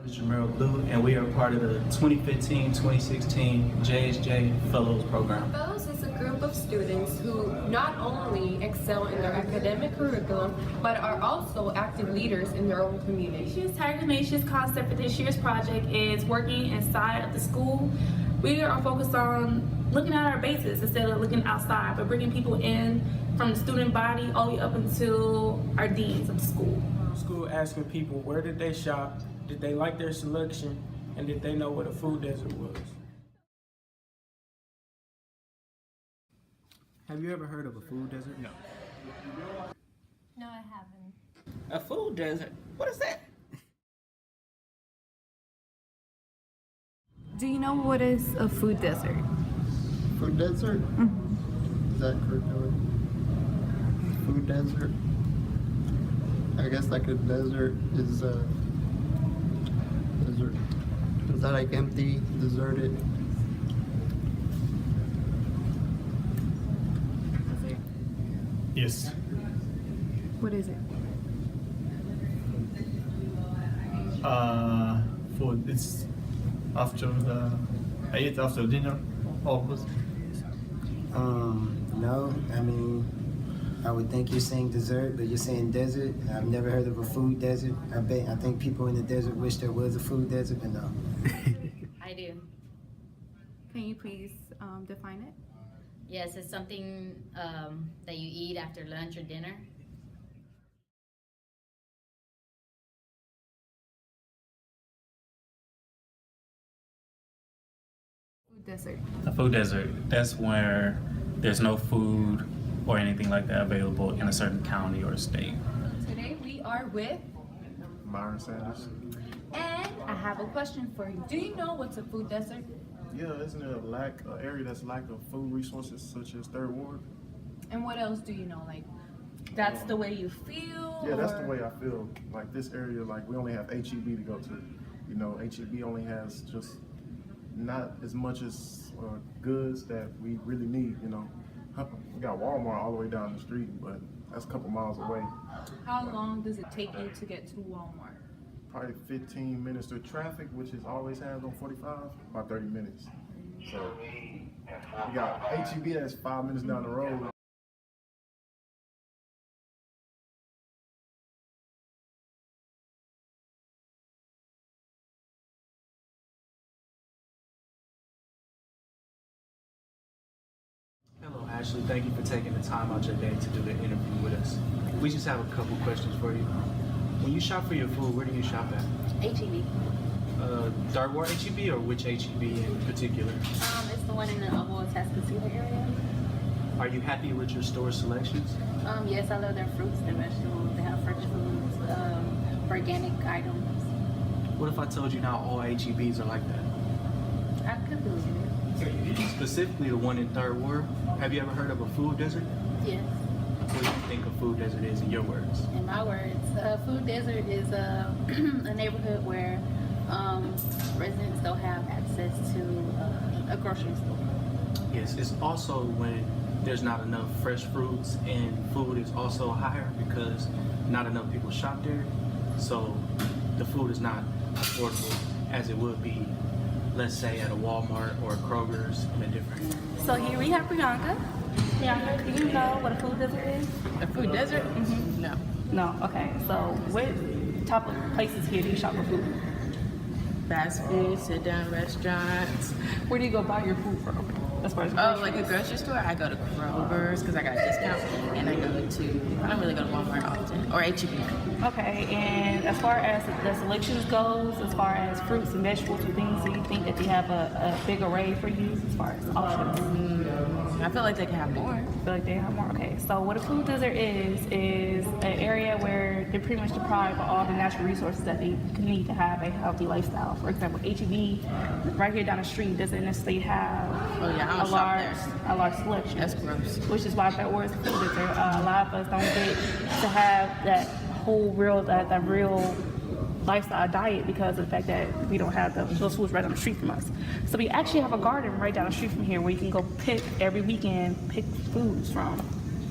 Is Jamero Blue, and we are part of the 2015-2016 JSJ Fellows Program. Fellows is a group of students who not only excel in their academic curriculum, but are also active leaders in their own community. This year's Tiger Nation's concept for this year's project is working inside of the school. We are focused on looking at our bases instead of looking outside, but bringing people in from the student body all the way up until our deans of the school. School asking people where did they shop, did they like their selection, and did they know what a food desert was. Have you ever heard of a food desert? No. No, I haven't. A food desert? What is that? Do you know what is a food desert? Food desert? Is that correct? Food desert? I guess like a desert is desert. Is that like empty, deserted? Yes. What is it? For this after the I ate after dinner almost. No, I mean, I would think you're saying dessert, but you're saying desert. I've never heard of a food desert. I think people in the desert wish there was a food desert, but no. I do. Can you please define it? Yes, it's something that you eat after lunch or dinner. Food desert. A food desert, that's where there's no food or anything like that available in a certain county or state. Today we are with, Myron Sanders. and I have a question for you. Do you know what's a food desert? Yeah, isn't it an area that's lack of food resources such as Third Ward? And what else do you know? Like, that's the way you feel? Yeah, that's the or- way I feel. Like this area, like we only have HEB to go to. You know, HEB only has just not as much as goods that we really need. You know, we got Walmart all the way down the street, but that's a couple miles away. How long does it take you to get to Walmart? Probably 15 minutes through traffic, which is always has on 45, about 30 minutes. So you got HEB that's 5 minutes down the road. Hello, Ashley. Thank you for taking the time out your day to do the interview with us. We just have a couple questions for you. When you shop for your food, where do you shop at? HEB. Third Ward HEB or which HEB in particular? It's the one in the Tuscaloosa area. Are you happy with your store selections? Yes, I love their fruits, their vegetables. They have fresh foods, organic items. What if I told you now all HEBs are like that? I could believe it. Specifically the one in Third Ward. Have you ever heard of a food desert? Yes. What do you think a food desert is in your words? In my words, a food desert is a, a neighborhood where residents don't have access to a grocery store. Yes, it's also when there's not enough fresh fruits and food is also higher because not enough people shop there. So the food is not affordable as it would be, let's say, at a Walmart or a Kroger's in a different. So here we have Priyanka. Priyanka, do you know what a food desert is? A food desert? No. No, okay. So what type of places here do you shop for food? Fast food, sit down restaurants. Where do you go buy your food from? As far as Oh, like a grocery store? I go to Kroger's because I got a discount, and I don't really go to Walmart often, or HEB. Okay, and as far as the selections goes, as far as fruits and vegetables and things, do you think that they have a big array for you as far as options? I feel like they can have more. I feel like they have more. Okay, so what a food desert is an area where they're pretty much deprived of all the natural resources that they need to have a healthy lifestyle. For example, HEB, right here down the street, doesn't necessarily have Oh, yeah, I a don't shop large there. a large selection. That's gross. Which is why that word is food desert. A lot of us don't get to have that whole real lifestyle diet because of the fact that we don't have those foods right on the street from us. So we actually have a garden right down the street from here where you can go pick every weekend, pick foods from.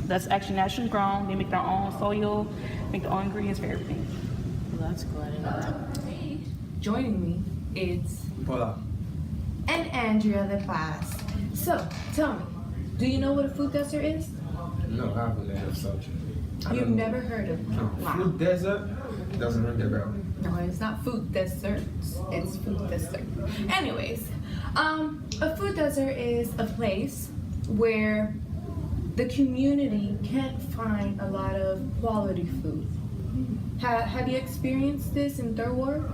That's actually naturally grown. They make their own soil, make their own ingredients for everything. Well, that's cool. I didn't know that. joining me is Paula. and Andrea, the class. So, tell me, do you know what a food desert is? No, I haven't heard of such. You've never heard of it? No. Wow. Food desert doesn't ring the bell. No, it's not food deserts. It's food desert. Anyways, a food desert is a place where the community can't find a lot of quality food. Have you experienced this in Third Ward?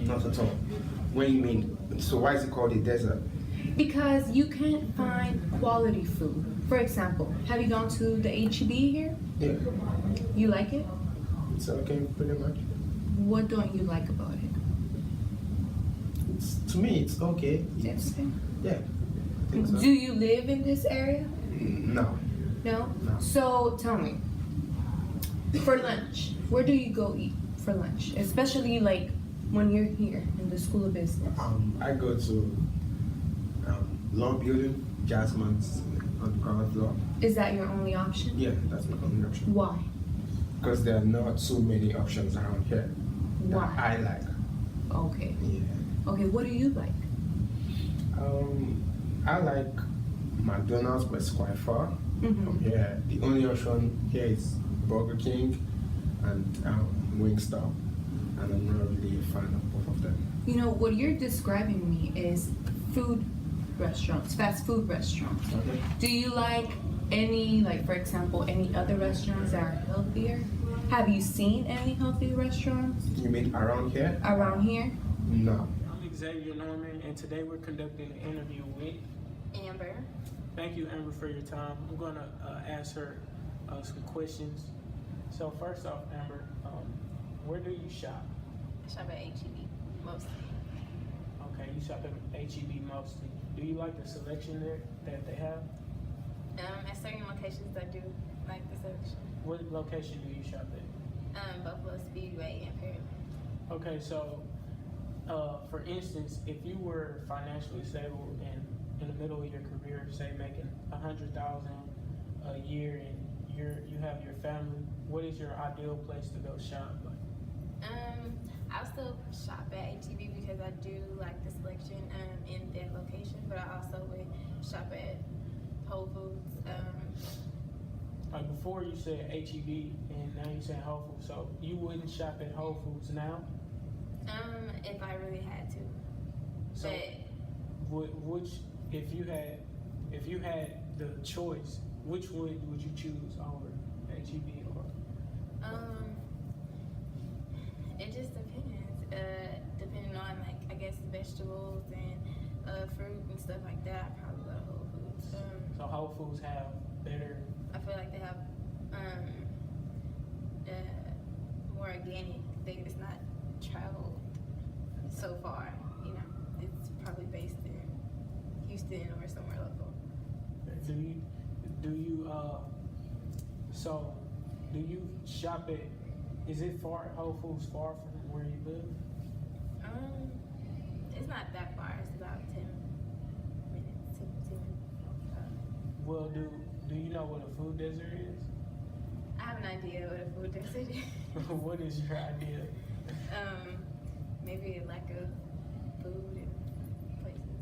Not at all. What do you mean? So why is it called a desert? Because you can't find quality food. For example, have you gone to the HEB here? Yeah. You like it? It's okay, pretty much. What don't you like about it? To me, it's okay. It's okay. Yeah. I think so. Do you live in this area? No. No? No. So tell me, for lunch, where do you go eat for lunch? Especially like when you're here in the School of Business. I go to Long Building, Jasmine's on the ground floor. Is that your only option? Yeah, that's my only option. Why? Because there are not so many options around here that Why? I like. Okay. Yeah. Okay, what do you like? I like McDonald's, but it's quite far Mhm. from here. The only option here is Burger King and Wingstop, and I'm not really a fan of both of them. You know, what you're describing me is food restaurants, fast food restaurants. Okay. Do you like any, like for example, any other restaurants that are healthier? Have you seen any healthy restaurants You mean around here? around here? No. I'm Xavier Norman, and today we're conducting an interview with. Amber. Thank you, Amber, for your time. I'm going to ask her some questions. So first off, Amber, where do you shop? I shop at HEB mostly. Okay, you shop at HEB mostly. Do you like the selection there that they have? At certain locations, I do like the selection. What location do you shop at? Buffalo Speedway and Perryman. Okay, so for instance, if you were financially stable and in the middle of your career, say making $100,000 a year, and you have your family, what is your ideal place to go shop? I'll still shop at HEB because I do like the selection in that location, but I also would shop at Whole Foods. Like before you said HEB and now you saying Whole Foods, so you wouldn't shop at Whole Foods now? If I really had to. So But which if you had the choice, which would you choose over HEB or? It just depends. Depending on like I guess vegetables and fruit and stuff like that, I probably go to Whole Foods. So Whole Foods have better. I feel like they have more organic. It's not traveled so far. You know, it's probably based in Houston or somewhere local. Do you shop at? Is it far? Whole Foods far from where you live? It's not that far. It's about 10 minutes. 10 minutes. Well, do you know what a food desert is? I have an idea what a food desert is. What is your idea? Maybe a lack of food in places.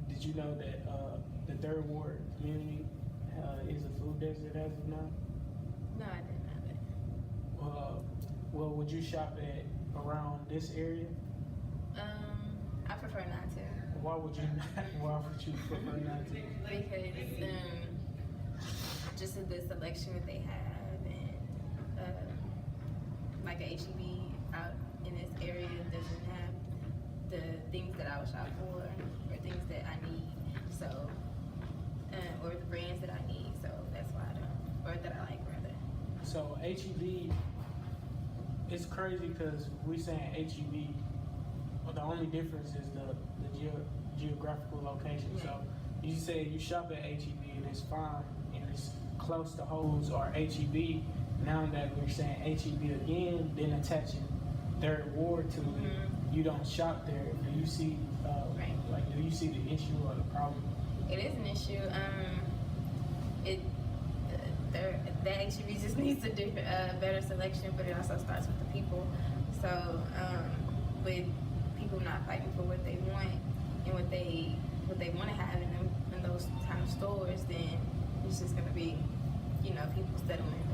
Did you know that the Third Ward community is a food desert as of now? No, I didn't know that. Well, would you shop at around this area? I prefer not to. Why would you not? Why would you prefer not to? Because just the selection that they have, and like a HEB out in this area doesn't have the things that I would shop for or things that I need. So, or the brands that I need. So that's why I don't, or that I like rather. So HEB, it's crazy because we saying HEB. Well, the only difference is the geographical location. So you say you shop at HEB and it's fine and it's close to Whole's or HEB. Now that we're saying HEB again, then attaching Third Ward to it, you don't shop there. Do you see do you see the issue or the problem? It is an issue. The HEB just needs a different, better selection, but it also starts with the people. So, with people not fighting for what they want and what they want to have in those kind of stores, then it's just gonna be, you know, people settling